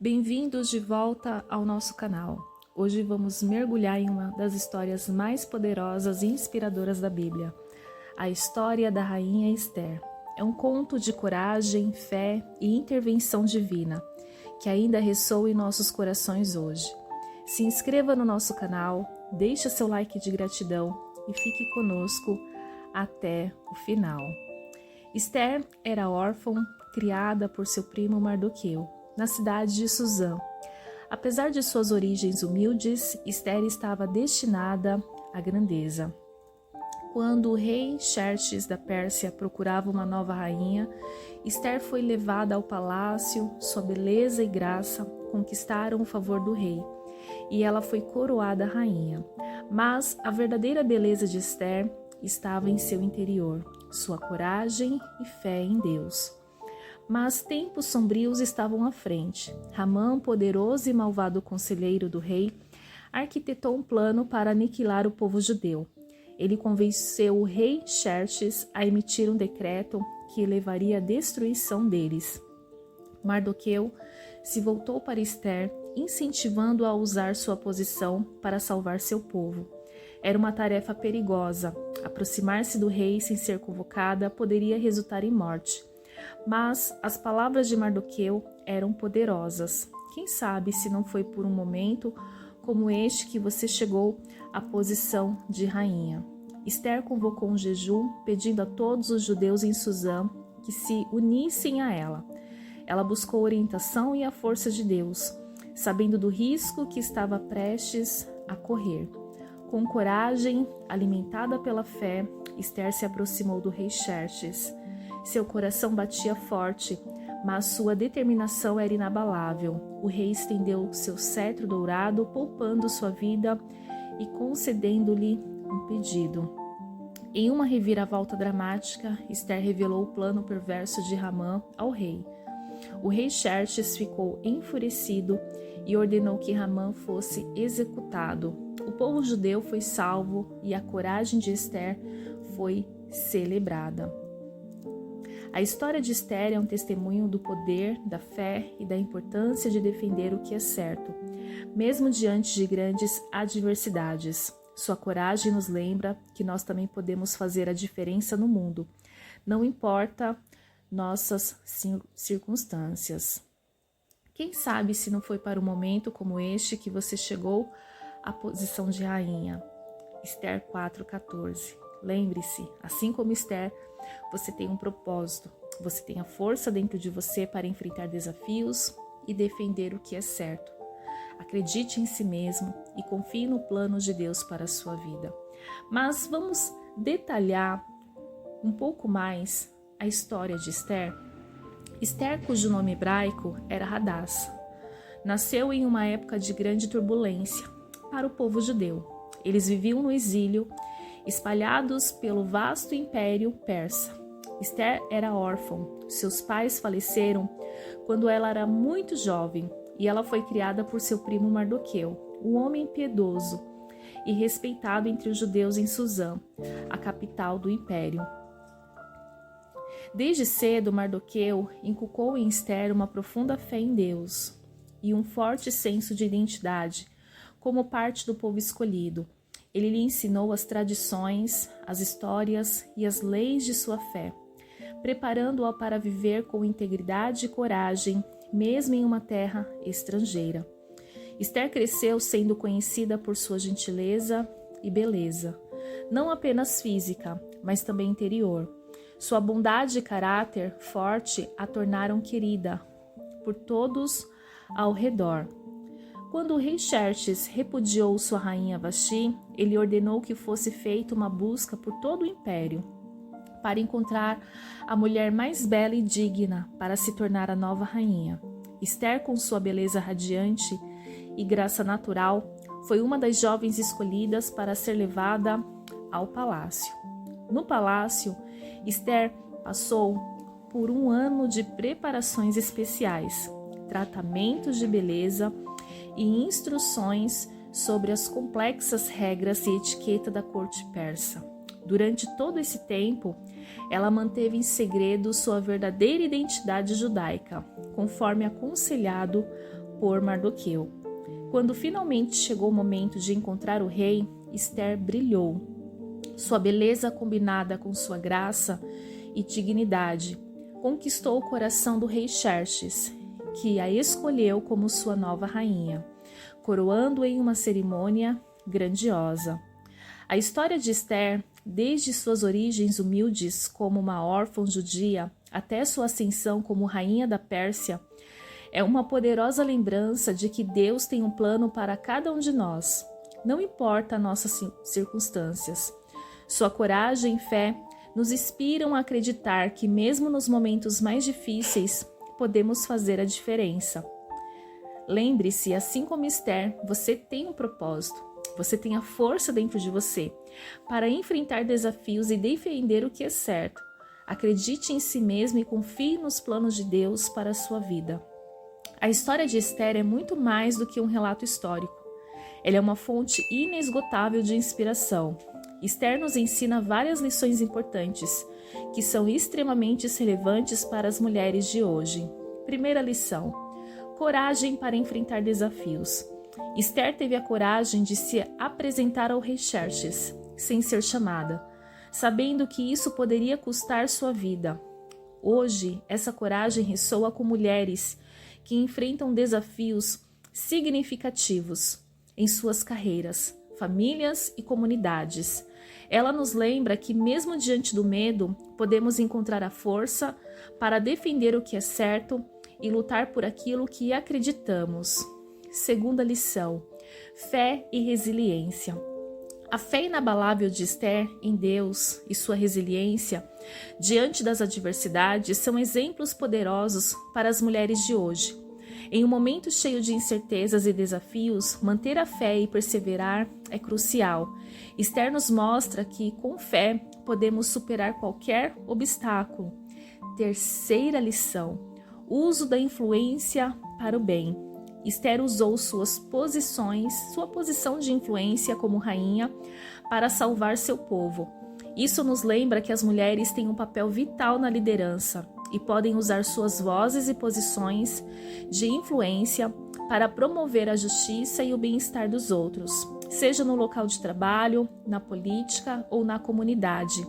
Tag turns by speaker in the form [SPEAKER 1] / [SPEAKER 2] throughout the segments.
[SPEAKER 1] Bem-vindos de volta ao nosso canal. Hoje vamos mergulhar em uma das histórias mais poderosas e inspiradoras da Bíblia, a história da rainha Esther. É um conto de coragem, fé e intervenção divina, que ainda ressoa em nossos corações hoje. Se inscreva no nosso canal, deixe seu like de gratidão e fique conosco até o final. Esther era órfã, criada por seu primo Mardoqueu, na cidade de Susã. Apesar de suas origens humildes, Esther estava destinada à grandeza. Quando o rei Xerxes da Pérsia procurava uma nova rainha, Esther foi levada ao palácio. Sua beleza e graça conquistaram o favor do rei, e ela foi coroada rainha. Mas a verdadeira beleza de Esther estava em seu interior, sua coragem e fé em Deus. Mas tempos sombrios estavam à frente. Ramã, poderoso e malvado conselheiro do rei, arquitetou um plano para aniquilar o povo judeu. Ele convenceu o rei Xerxes a emitir um decreto que levaria à destruição deles. Mardoqueu se voltou para Esther, incentivando-a a usar sua posição para salvar seu povo. Era uma tarefa perigosa. Aproximar-se do rei sem ser convocada poderia resultar em morte. Mas as palavras de Mardoqueu eram poderosas. Quem sabe se não foi por um momento como este que você chegou à posição de rainha. Esther convocou um jejum, pedindo a todos os judeus em Susã que se unissem a ela. Ela buscou orientação e a força de Deus, sabendo do risco que estava prestes a correr. Com coragem, alimentada pela fé, Esther se aproximou do rei Xerxes. Seu coração batia forte, mas sua determinação era inabalável. O rei estendeu seu cetro dourado, poupando sua vida e concedendo-lhe um pedido. Em uma reviravolta dramática, Esther revelou o plano perverso de Ramã ao rei. O rei Xerxes ficou enfurecido e ordenou que Ramã fosse executado. O povo judeu foi salvo e a coragem de Esther foi celebrada. A história de Esther é um testemunho do poder, da fé e da importância de defender o que é certo, mesmo diante de grandes adversidades. Sua coragem nos lembra que nós também podemos fazer a diferença no mundo, não importa nossas circunstâncias. Quem sabe se não foi para um momento como este que você chegou à posição de rainha. Esther 4:14. Lembre-se, assim como Esther, você tem um propósito, você tem a força dentro de você para enfrentar desafios e defender o que é certo. Acredite em si mesmo e confie no plano de Deus para a sua vida. Mas vamos detalhar um pouco mais a história de Esther. Esther, cujo nome hebraico era Hadassah, nasceu em uma época de grande turbulência para o povo judeu. Eles viviam no exílio, espalhados pelo vasto império persa. Esther era órfã. Seus pais faleceram quando ela era muito jovem e ela foi criada por seu primo Mardoqueu, um homem piedoso e respeitado entre os judeus em Susã, a capital do império. Desde cedo, Mardoqueu inculcou em Esther uma profunda fé em Deus e um forte senso de identidade como parte do povo escolhido. Ele lhe ensinou as tradições, as histórias e as leis de sua fé, preparando-a para viver com integridade e coragem, mesmo em uma terra estrangeira. Esther cresceu sendo conhecida por sua gentileza e beleza, não apenas física, mas também interior. Sua bondade e caráter forte a tornaram querida por todos ao redor. Quando o rei Xerxes repudiou sua rainha Vasti, ele ordenou que fosse feita uma busca por todo o império para encontrar a mulher mais bela e digna para se tornar a nova rainha. Esther, com sua beleza radiante e graça natural, foi uma das jovens escolhidas para ser levada ao palácio. No palácio, Esther passou por um ano de preparações especiais, tratamentos de beleza e instruções sobre as complexas regras e etiqueta da corte persa. Durante todo esse tempo, ela manteve em segredo sua verdadeira identidade judaica, conforme aconselhado opor Mardoqueu. Quando finalmente chegou o momento de encontrar o rei, Esther brilhou. Sua beleza, combinada com sua graça e dignidade, conquistou o coração do rei Xerxes, que a escolheu como sua nova rainha, coroando-a em uma cerimônia grandiosa. A história de Esther, desde suas origens humildes como uma órfã judia até sua ascensão como rainha da Pérsia, é uma poderosa lembrança de que Deus tem um plano para cada um de nós, não importa nossas circunstâncias. Sua coragem e fé nos inspiram a acreditar que mesmo nos momentos mais difíceis, podemos fazer a diferença. Lembre-se, assim como Esther, você tem um propósito. Você tem a força dentro de você para enfrentar desafios e defender o que é certo. Acredite em si mesmo e confie nos planos de Deus para a sua vida. A história de Esther é muito mais do que um relato histórico. Ela é uma fonte inesgotável de inspiração. Esther nos ensina várias lições importantes, que são extremamente relevantes para as mulheres de hoje. Primeira lição: coragem para enfrentar desafios. Esther teve a coragem de se apresentar ao rei Xerxes, sem ser chamada, sabendo que isso poderia custar sua vida. Hoje, essa coragem ressoa com mulheres que enfrentam desafios significativos em suas carreiras, famílias e comunidades. Ela nos lembra que, mesmo diante do medo, podemos encontrar a força para defender o que é certo e lutar por aquilo que acreditamos. Segunda lição: fé e resiliência. A fé inabalável de Esther em Deus e sua resiliência diante das adversidades são exemplos poderosos para as mulheres de hoje. Em um momento cheio de incertezas e desafios, manter a fé e perseverar é crucial. Esther nos mostra que, com fé, podemos superar qualquer obstáculo. Terceira lição: uso da influência para o bem. Esther usou sua posição de influência como rainha para salvar seu povo. Isso nos lembra que as mulheres têm um papel vital na liderança e podem usar suas vozes e posições de influência para promover a justiça e o bem-estar dos outros, seja no local de trabalho, na política ou na comunidade.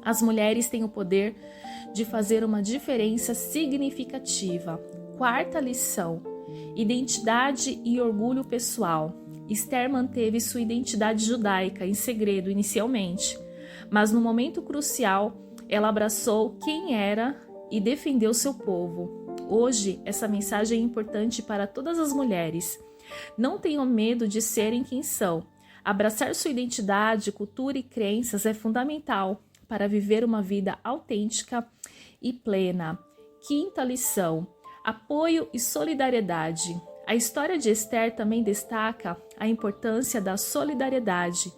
[SPEAKER 1] As mulheres têm o poder de fazer uma diferença significativa. Quarta lição: identidade e orgulho pessoal. Esther manteve sua identidade judaica em segredo inicialmente, mas no momento crucial, ela abraçou quem era e defendeu seu povo. Hoje, essa mensagem é importante para todas as mulheres. Não tenham medo de serem quem são. Abraçar sua identidade, cultura e crenças é fundamental para viver uma vida autêntica e plena. Quinta lição: apoio e solidariedade. A história de Esther também destaca a importância da solidariedade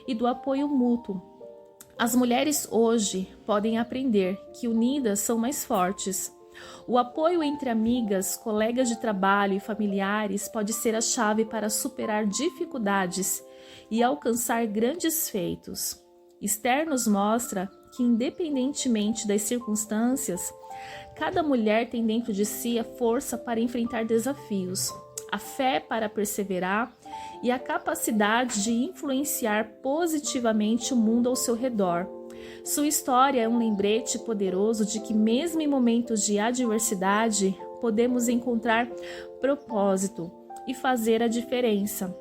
[SPEAKER 1] e do apoio mútuo. As mulheres hoje podem aprender que unidas são mais fortes. O apoio entre amigas, colegas de trabalho e familiares pode ser a chave para superar dificuldades e alcançar grandes feitos. Esther nos mostra que, independentemente das circunstâncias, cada mulher tem dentro de si a força para enfrentar desafios, a fé para perseverar e a capacidade de influenciar positivamente o mundo ao seu redor. Sua história é um lembrete poderoso de que, mesmo em momentos de adversidade, podemos encontrar propósito e fazer a diferença.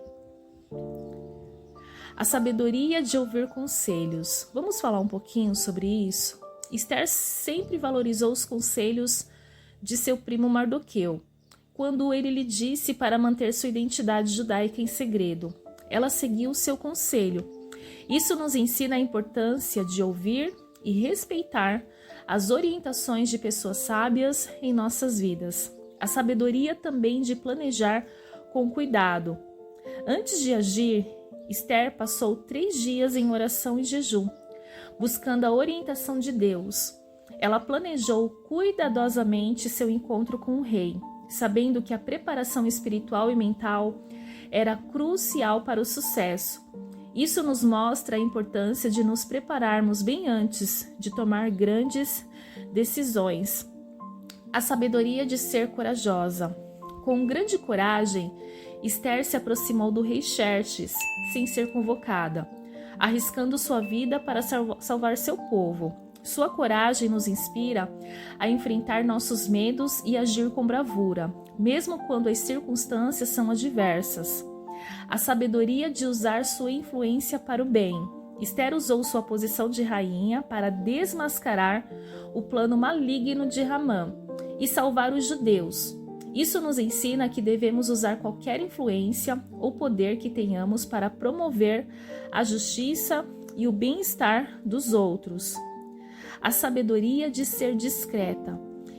[SPEAKER 1] A sabedoria de ouvir conselhos. Vamos falar um pouquinho sobre isso? Esther sempre valorizou os conselhos de seu primo Mardoqueu, quando ele lhe disse para manter sua identidade judaica em segredo. Ela seguiu seu conselho. Isso nos ensina a importância de ouvir e respeitar as orientações de pessoas sábias em nossas vidas. A sabedoria também de planejar com cuidado. Antes de agir, Esther passou 3 dias em oração e jejum, buscando a orientação de Deus. Ela planejou cuidadosamente seu encontro com o rei, sabendo que a preparação espiritual e mental era crucial para o sucesso. Isso nos mostra a importância de nos prepararmos bem antes de tomar grandes decisões. A sabedoria de ser corajosa. Com grande coragem, Esther se aproximou do rei Xerxes, sem ser convocada, arriscando sua vida para salvar seu povo. Sua coragem nos inspira a enfrentar nossos medos e agir com bravura, mesmo quando as circunstâncias são adversas. A sabedoria de usar sua influência para o bem. Esther usou sua posição de rainha para desmascarar o plano maligno de Ramã e salvar os judeus. Isso nos ensina que devemos usar qualquer influência ou poder que tenhamos para promover a justiça e o bem-estar dos outros. A sabedoria de ser discreta.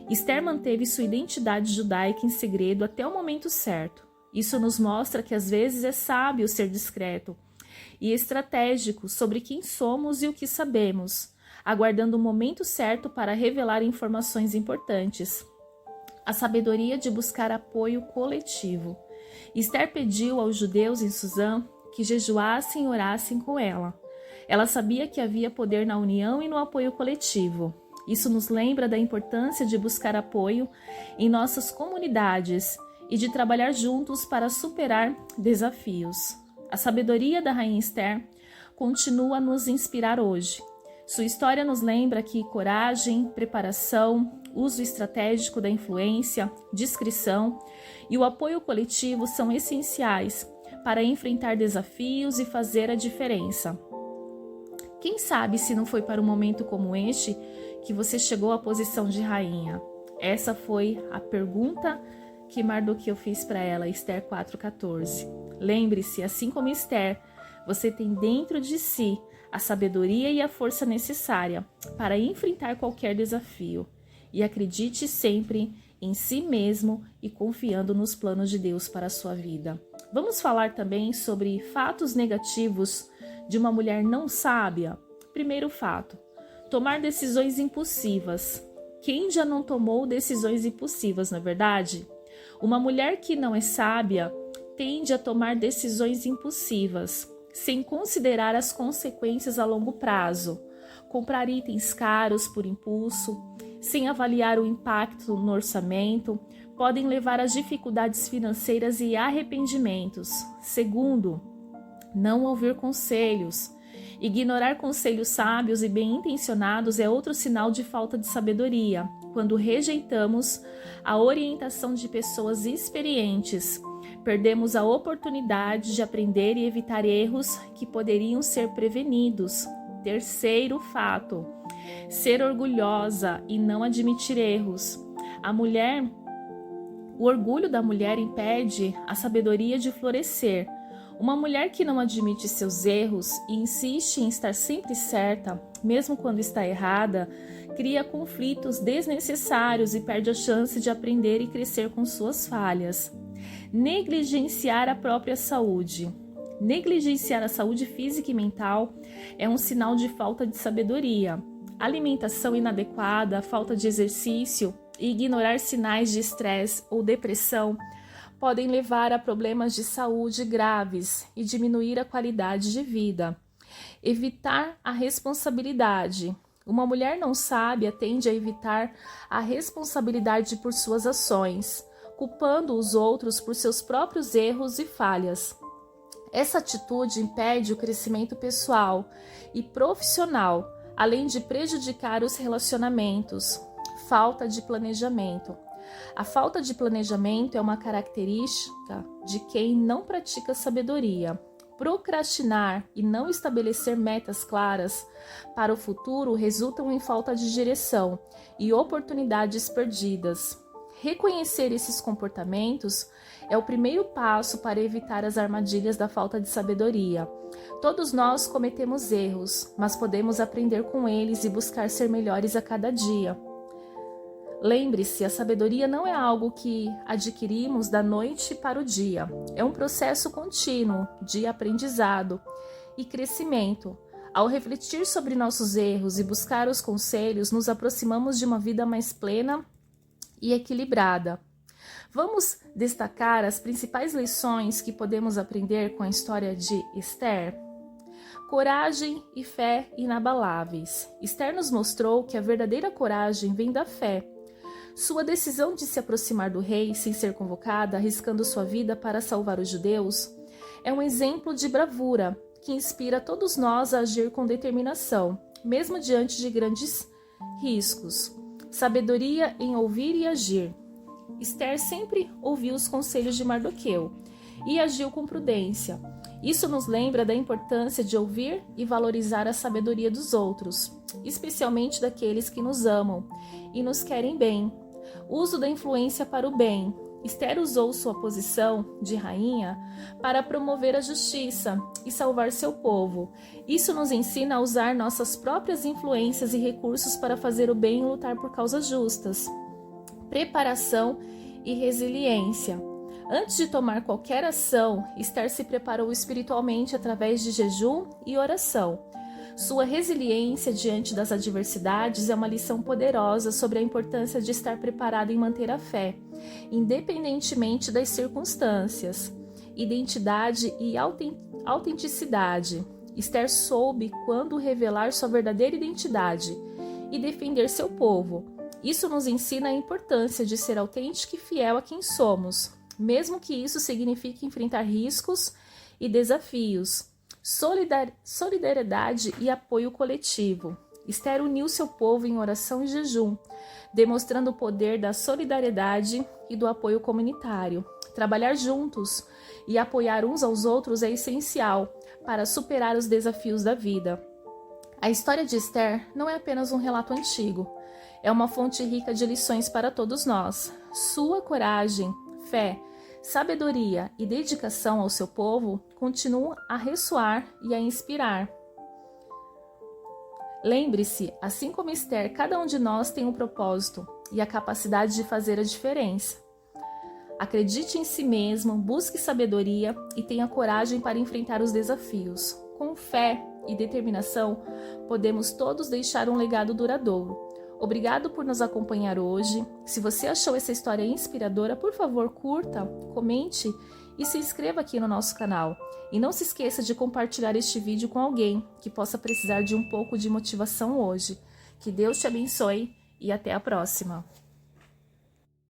[SPEAKER 1] Esther manteve sua identidade judaica em segredo até o momento certo. Isso nos mostra que às vezes é sábio ser discreto e estratégico sobre quem somos e o que sabemos, aguardando o momento certo para revelar informações importantes. A sabedoria de buscar apoio coletivo. Esther pediu aos judeus em Susã que jejuassem e orassem com ela. Ela sabia que havia poder na união e no apoio coletivo. Isso nos lembra da importância de buscar apoio em nossas comunidades e de trabalhar juntos para superar desafios. A sabedoria da rainha Esther continua a nos inspirar hoje. Sua história nos lembra que coragem, preparação, uso estratégico da influência, discrição e o apoio coletivo são essenciais para enfrentar desafios e fazer a diferença. Quem sabe se não foi para um momento como este que você chegou à posição de rainha? Essa foi a pergunta que Mardoqueu fez para ela, Esther 4,14. Lembre-se, assim como Esther, você tem dentro de si a sabedoria e a força necessária para enfrentar qualquer desafio. E acredite sempre em si mesmo e confiando nos planos de Deus para a sua vida. Vamos falar também sobre fatos negativos de uma mulher não sábia. Primeiro fato, tomar decisões impulsivas. Quem já não tomou decisões impulsivas, não é verdade? Uma mulher que não é sábia tende a tomar decisões impulsivas, sem considerar as consequências a longo prazo. Comprar itens caros por impulso, sem avaliar o impacto no orçamento, podem levar a dificuldades financeiras e arrependimentos. Segundo, não ouvir conselhos. Ignorar conselhos sábios e bem-intencionados é outro sinal de falta de sabedoria, quando rejeitamos a orientação de pessoas experientes. Perdemos a oportunidade de aprender e evitar erros que poderiam ser prevenidos. Terceiro fato, ser orgulhosa e não admitir erros. O orgulho da mulher impede a sabedoria de florescer. Uma mulher que não admite seus erros e insiste em estar sempre certa, mesmo quando está errada, cria conflitos desnecessários e perde a chance de aprender e crescer com suas falhas. Negligenciar a própria saúde. Negligenciar a saúde física e mental é um sinal de falta de sabedoria. Alimentação inadequada, falta de exercício e ignorar sinais de estresse ou depressão podem levar a problemas de saúde graves e diminuir a qualidade de vida. Evitar a responsabilidade. Uma mulher não sábia tende a evitar a responsabilidade por suas ações, culpando os outros por seus próprios erros e falhas. Essa atitude impede o crescimento pessoal e profissional, além de prejudicar os relacionamentos. Falta de planejamento. A falta de planejamento é uma característica de quem não pratica sabedoria. Procrastinar e não estabelecer metas claras para o futuro resultam em falta de direção e oportunidades perdidas. Reconhecer esses comportamentos é o primeiro passo para evitar as armadilhas da falta de sabedoria. Todos nós cometemos erros, mas podemos aprender com eles e buscar ser melhores a cada dia. Lembre-se, a sabedoria não é algo que adquirimos da noite para o dia. É um processo contínuo de aprendizado e crescimento. Ao refletir sobre nossos erros e buscar os conselhos, nos aproximamos de uma vida mais plena e equilibrada. Vamos destacar as principais lições que podemos aprender com a história de Esther? Coragem e fé inabaláveis. Esther nos mostrou que a verdadeira coragem vem da fé. Sua decisão de se aproximar do rei sem ser convocada, arriscando sua vida para salvar os judeus, é um exemplo de bravura que inspira todos nós a agir com determinação, mesmo diante de grandes riscos. Sabedoria em ouvir e agir. Esther sempre ouviu os conselhos de Mardoqueu e agiu com prudência. Isso nos lembra da importância de ouvir e valorizar a sabedoria dos outros, especialmente daqueles que nos amam e nos querem bem. Uso da influência para o bem. Esther usou sua posição de rainha para promover a justiça e salvar seu povo. Isso nos ensina a usar nossas próprias influências e recursos para fazer o bem e lutar por causas justas. Preparação e resiliência. Antes de tomar qualquer ação, Esther se preparou espiritualmente através de jejum e oração. Sua resiliência diante das adversidades é uma lição poderosa sobre a importância de estar preparado em manter a fé, independentemente das circunstâncias. Identidade e autenticidade. Esther soube quando revelar sua verdadeira identidade e defender seu povo. Isso nos ensina a importância de ser autêntico e fiel a quem somos, mesmo que isso signifique enfrentar riscos e desafios. Solidariedade e apoio coletivo. Esther uniu seu povo em oração e jejum, demonstrando o poder da solidariedade e do apoio comunitário. Trabalhar juntos e apoiar uns aos outros é essencial para superar os desafios da vida. A história de Esther não é apenas um relato antigo, é uma fonte rica de lições para todos nós. Sua coragem, fé, sabedoria e dedicação ao seu povo continuam a ressoar e a inspirar. Lembre-se, assim como Esther, cada um de nós tem um propósito e a capacidade de fazer a diferença. Acredite em si mesmo, busque sabedoria e tenha coragem para enfrentar os desafios. Com fé e determinação, podemos todos deixar um legado duradouro. Obrigado por nos acompanhar hoje. Se você achou essa história inspiradora, por favor, curta, comente e se inscreva aqui no nosso canal. E não se esqueça de compartilhar este vídeo com alguém que possa precisar de um pouco de motivação hoje. Que Deus te abençoe e até a próxima!